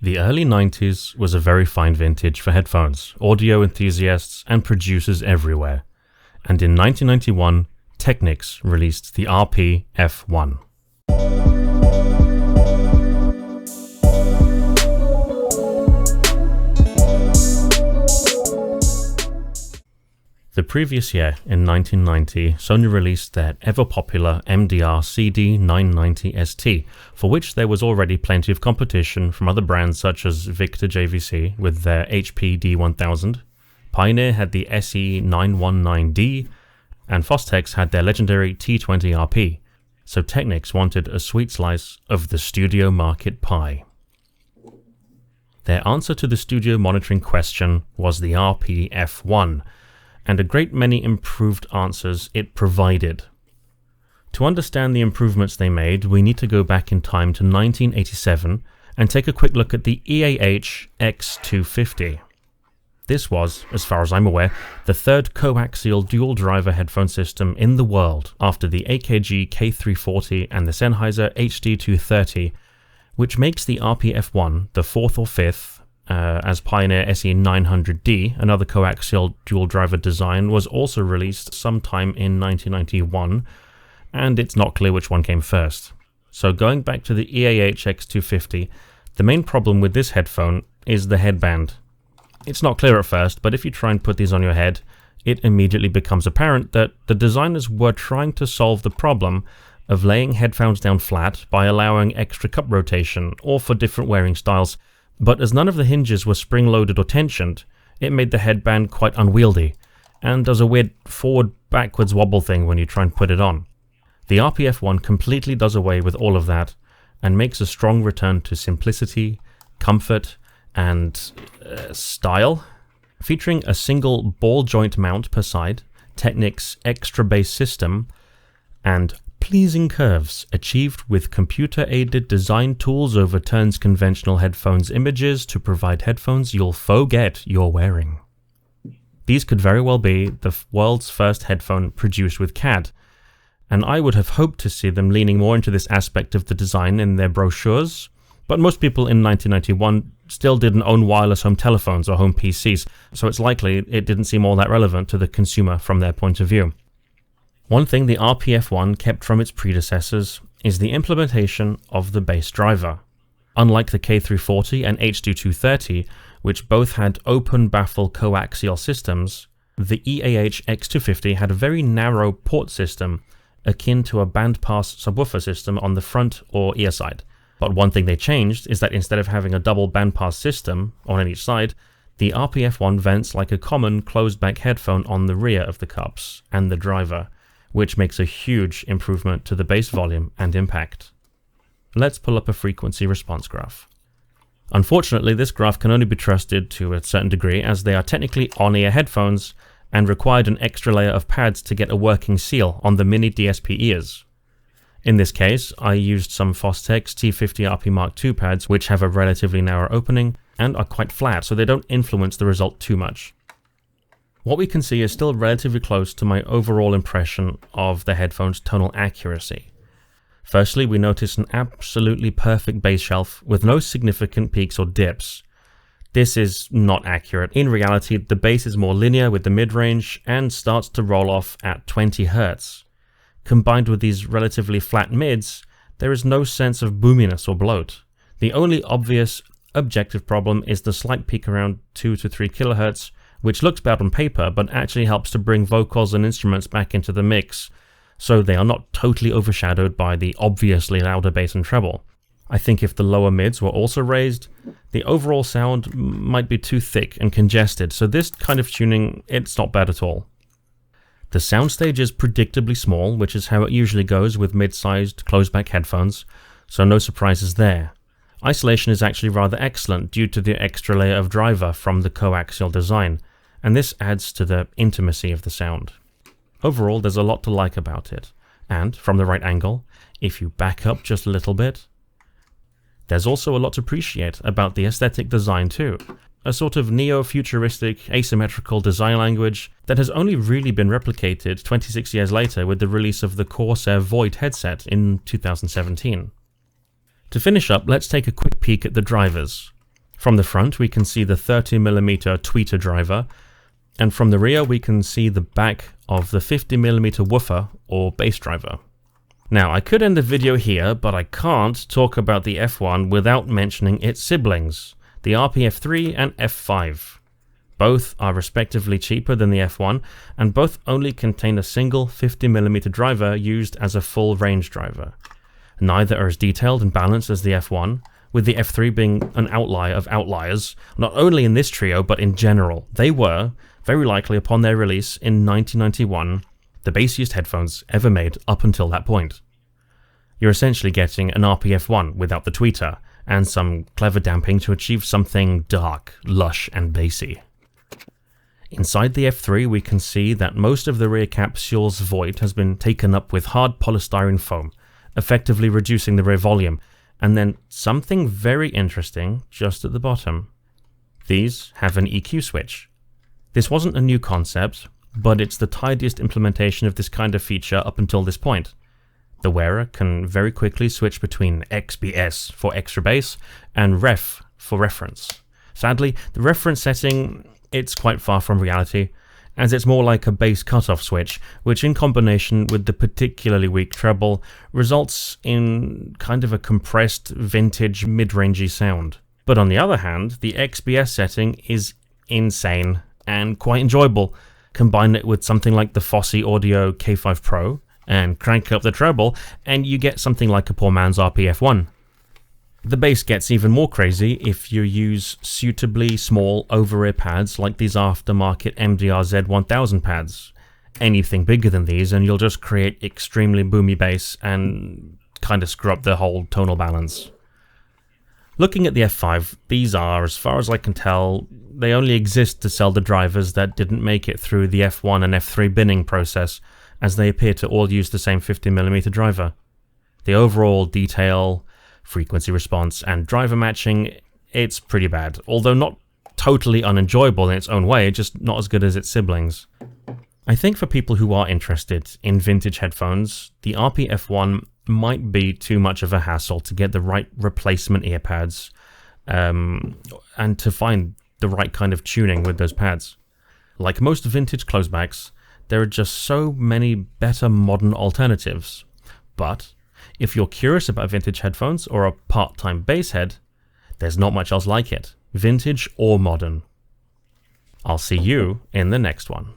The early 90s was a very fine vintage for headphones, audio enthusiasts, and producers everywhere. And in 1991, Technics released the RP-F1. The previous year, in 1990, Sony released their ever-popular MDR CD990ST, for which there was already plenty of competition from other brands such as Victor JVC with their HP D1000, Pioneer had the SE919D, and Fostex had their legendary T20RP, so Technics wanted a sweet slice of the studio market pie. Their answer to the studio monitoring question was the RP-F1, and a great many improved answers it provided. To understand the improvements they made, we need to go back in time to 1987 and take a quick look at the EAH-X250. This was, as far as I'm aware, the third coaxial dual-driver headphone system in the world after the AKG K340 and the Sennheiser HD230, which makes the RP-F1 the fourth or fifth, as Pioneer SE900D, another coaxial dual-driver design, was also released sometime in 1991, and it's not clear which one came first. So going back to the EAH-X250, the main problem with this headphone is the headband. It's not clear at first, but if you try and put these on your head, it immediately becomes apparent that the designers were trying to solve the problem of laying headphones down flat by allowing extra cup rotation, or for different wearing styles. But as none of the hinges were spring-loaded or tensioned, it made the headband quite unwieldy, and does a weird forward-backwards wobble thing when you try and put it on. The RP-F1 completely does away with all of that, and makes a strong return to simplicity, comfort, and style. Featuring a single ball joint mount per side, Technics' extra bass system, and pleasing curves achieved with computer-aided design tools overturns conventional headphones images to provide headphones you'll forget you're wearing. These could very well be the world's first headphone produced with CAD, and I would have hoped to see them leaning more into this aspect of the design in their brochures, but most people in 1991 still didn't own wireless home telephones or home PCs, so it's likely it didn't seem all that relevant to the consumer from their point of view. One thing the RP-F1 kept from its predecessors is the implementation of the bass driver. Unlike the K340 and HD230, which both had open baffle coaxial systems, the EAH-X250 had a very narrow port system akin to a bandpass subwoofer system on the front or ear side. But one thing they changed is that instead of having a double bandpass system on each side, the RP-F1 vents like a common closed-back headphone on the rear of the cups and the driver, which makes a huge improvement to the bass volume and impact. Let's pull up a frequency response graph. Unfortunately, this graph can only be trusted to a certain degree as they are technically on-ear headphones and required an extra layer of pads to get a working seal on the mini DSP ears. In this case, I used some Fostex T50 RP Mark II pads which have a relatively narrow opening and are quite flat, so they don't influence the result too much. What we can see is still relatively close to my overall impression of the headphone's tonal accuracy. Firstly, we notice an absolutely perfect bass shelf with no significant peaks or dips. This is not accurate. In reality, the bass is more linear with the mid-range and starts to roll off at 20 Hz. Combined with these relatively flat mids, there is no sense of boominess or bloat. The only obvious objective problem is the slight peak around 2 to 3 kHz, which looks bad on paper, but actually helps to bring vocals and instruments back into the mix, so they are not totally overshadowed by the obviously louder bass and treble. I think if the lower mids were also raised, the overall sound might be too thick and congested, so this kind of tuning, it's not bad at all. The soundstage is predictably small, which is how it usually goes with mid-sized closed-back headphones, so no surprises there. Isolation is actually rather excellent due to the extra layer of driver from the coaxial design, and this adds to the intimacy of the sound. Overall, there's a lot to like about it, and from the right angle, if you back up just a little bit, there's also a lot to appreciate about the aesthetic design too. A sort of neo-futuristic, asymmetrical design language that has only really been replicated 26 years later with the release of the Corsair Void headset in 2017. To finish up, let's take a quick peek at the drivers. From the front we can see the 30mm tweeter driver, and from the rear we can see the back of the 50mm woofer or bass driver. Now I could end the video here, but I can't talk about the F1 without mentioning its siblings, the RP-F3 and F5. Both are respectively cheaper than the F1, and both only contain a single 50mm driver used as a full range driver. Neither are as detailed and balanced as the F1, with the F3 being an outlier of outliers, not only in this trio but in general. They were, very likely upon their release in 1991, the bassiest headphones ever made up until that point. You're essentially getting an RP-F1 without the tweeter, and some clever damping to achieve something dark, lush and bassy. Inside the F3 we can see that most of the rear capsule's void has been taken up with hard polystyrene foam, effectively reducing the rear volume, and then something very interesting just at the bottom. These have an EQ switch. This wasn't a new concept, but it's the tidiest implementation of this kind of feature up until this point. The wearer can very quickly switch between XBS for extra bass and Ref for reference. Sadly, the reference setting, it's quite far from reality, as it's more like a bass cutoff switch, which in combination with the particularly weak treble results in kind of a compressed, vintage, mid-rangey sound. But on the other hand, the XBS setting is insane and quite enjoyable. Combine it with something like the Fosse Audio K5 Pro and crank up the treble and you get something like a poor man's RP-F1. The bass gets even more crazy if you use suitably small over-ear pads like these aftermarket MDR Z1000 pads. Anything bigger than these and you'll just create extremely boomy bass and kind of screw up the whole tonal balance. Looking at the F5, these are, as far as I can tell, they only exist to sell the drivers that didn't make it through the F1 and F3 binning process, as they appear to all use the same 50mm driver. The overall detail, frequency response, and driver matching, it's pretty bad, although not totally unenjoyable in its own way, just not as good as its siblings. I think for people who are interested in vintage headphones, the RP-F1 might be too much of a hassle to get the right replacement ear pads and to find the right kind of tuning with those pads. Like most vintage closebacks, there are just so many better modern alternatives. But if you're curious about vintage headphones or a part-time bass head, there's not much else like it, vintage or modern. I'll see you in the next one.